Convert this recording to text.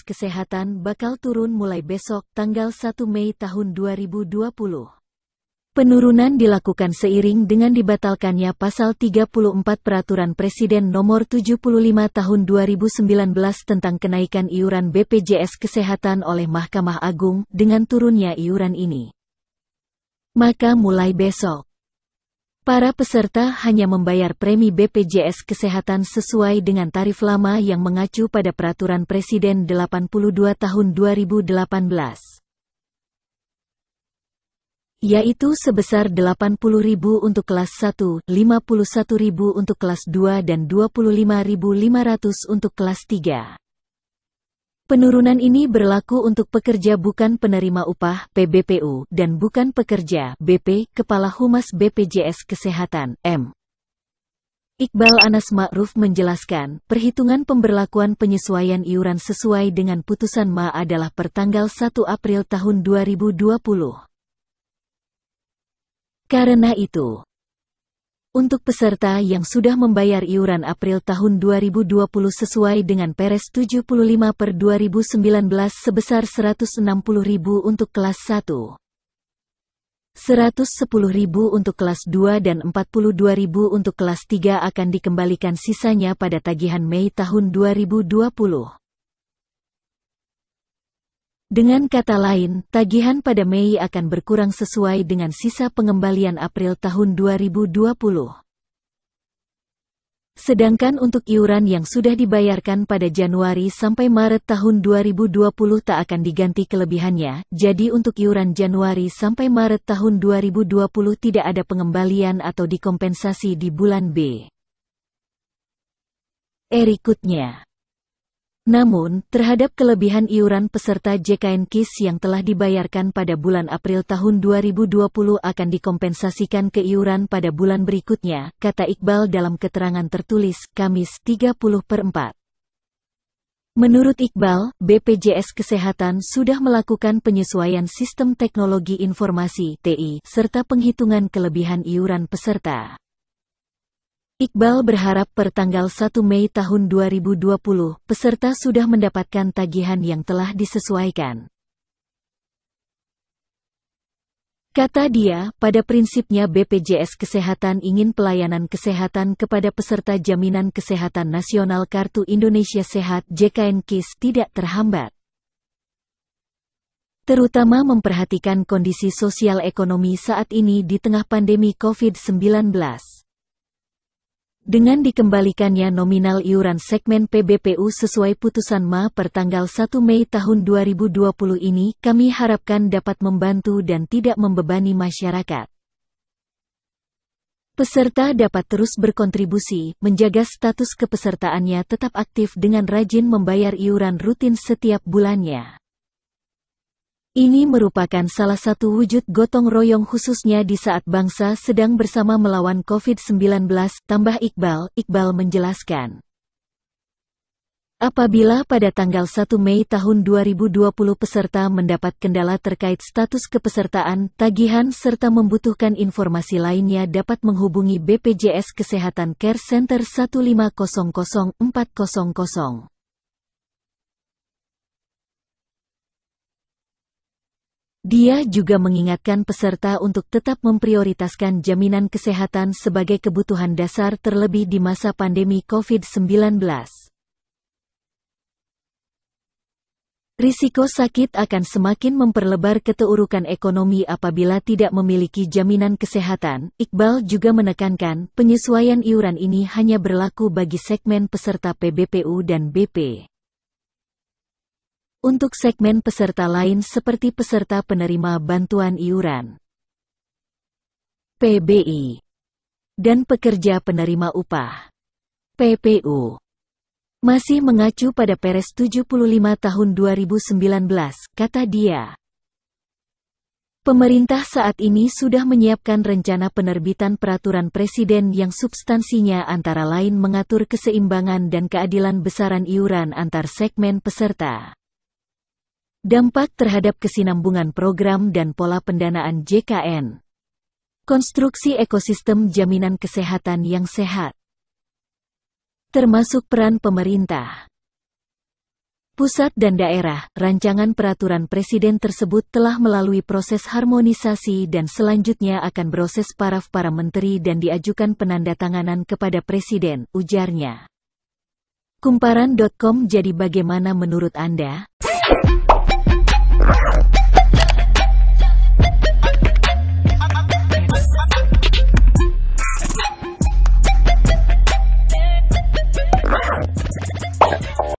Kesehatan bakal turun mulai besok, tanggal 1 Mei tahun 2020. Penurunan dilakukan seiring dengan dibatalkannya Pasal 34 Peraturan Presiden Nomor 75 Tahun 2019 tentang kenaikan iuran BPJS Kesehatan oleh Mahkamah Agung dengan turunnya iuran ini. Maka mulai besok, para peserta hanya membayar premi BPJS Kesehatan sesuai dengan tarif lama yang mengacu pada Peraturan Presiden 82 Tahun 2018. Yaitu sebesar Rp80.000 untuk kelas 1, Rp51.000 untuk kelas 2 dan Rp25.500 untuk kelas 3. Penurunan ini berlaku untuk pekerja bukan penerima upah (PBPU) dan bukan pekerja (BP). Kepala Humas BPJS Kesehatan, M. Iqbal Anas Ma'ruf menjelaskan, perhitungan pemberlakuan penyesuaian iuran sesuai dengan putusan MA adalah pertanggal 1 April tahun 2020. Karena itu, untuk peserta yang sudah membayar iuran April tahun 2020 sesuai dengan Perpres 75/2019 sebesar Rp160.000 untuk kelas 1, Rp110.000 untuk kelas 2 dan Rp42.000 untuk kelas 3 akan dikembalikan sisanya pada tagihan Mei tahun 2020. Dengan kata lain, tagihan pada Mei akan berkurang sesuai dengan sisa pengembalian April tahun 2020. Sedangkan untuk iuran yang sudah dibayarkan pada Januari sampai Maret tahun 2020 tak akan diganti kelebihannya, jadi untuk iuran Januari sampai Maret tahun 2020 tidak ada pengembalian atau dikompensasi di bulan B. Berikutnya. Namun, terhadap kelebihan iuran peserta JKN KIS yang telah dibayarkan pada bulan April tahun 2020 akan dikompensasikan ke iuran pada bulan berikutnya, kata Iqbal dalam keterangan tertulis, Kamis 30/4. Menurut Iqbal, BPJS Kesehatan sudah melakukan penyesuaian sistem teknologi informasi (TI) serta penghitungan kelebihan iuran peserta. Iqbal berharap per tanggal 1 Mei tahun 2020, peserta sudah mendapatkan tagihan yang telah disesuaikan. Kata dia, pada prinsipnya BPJS Kesehatan ingin pelayanan kesehatan kepada peserta Jaminan Kesehatan Nasional Kartu Indonesia Sehat (JKN KIS) tidak terhambat. Terutama memperhatikan kondisi sosial ekonomi saat ini di tengah pandemi COVID-19. Dengan dikembalikannya nominal iuran segmen PBPU sesuai putusan MA per tanggal 1 Mei tahun 2020 ini, kami harapkan dapat membantu dan tidak membebani masyarakat. Peserta dapat terus berkontribusi, menjaga status kepesertaannya tetap aktif dengan rajin membayar iuran rutin setiap bulannya. Ini merupakan salah satu wujud gotong royong khususnya di saat bangsa sedang bersama melawan COVID-19, tambah Iqbal. Iqbal menjelaskan. Apabila pada tanggal 1 Mei tahun 2020 peserta mendapat kendala terkait status kepesertaan, tagihan serta membutuhkan informasi lainnya dapat menghubungi BPJS Kesehatan Care Center 1500400. Dia juga mengingatkan peserta untuk tetap memprioritaskan jaminan kesehatan sebagai kebutuhan dasar terlebih di masa pandemi COVID-19. Risiko sakit akan semakin memperlebar keterpurukan ekonomi apabila tidak memiliki jaminan kesehatan. Iqbal juga menekankan, penyesuaian iuran ini hanya berlaku bagi segmen peserta PBPU dan BP. Untuk segmen peserta lain seperti peserta penerima bantuan iuran (PBI) dan pekerja penerima upah (PPU), masih mengacu pada Perpres 75 tahun 2019, kata dia. Pemerintah saat ini sudah menyiapkan rencana penerbitan peraturan presiden yang substansinya antara lain mengatur keseimbangan dan keadilan besaran iuran antar segmen peserta. Dampak terhadap kesinambungan program dan pola pendanaan JKN. Konstruksi ekosistem jaminan kesehatan yang sehat. Termasuk peran pemerintah. Pusat dan daerah, rancangan peraturan presiden tersebut telah melalui proses harmonisasi dan selanjutnya akan proses paraf para menteri dan diajukan penandatanganan kepada presiden, ujarnya. Kumparan.com. Jadi bagaimana menurut Anda?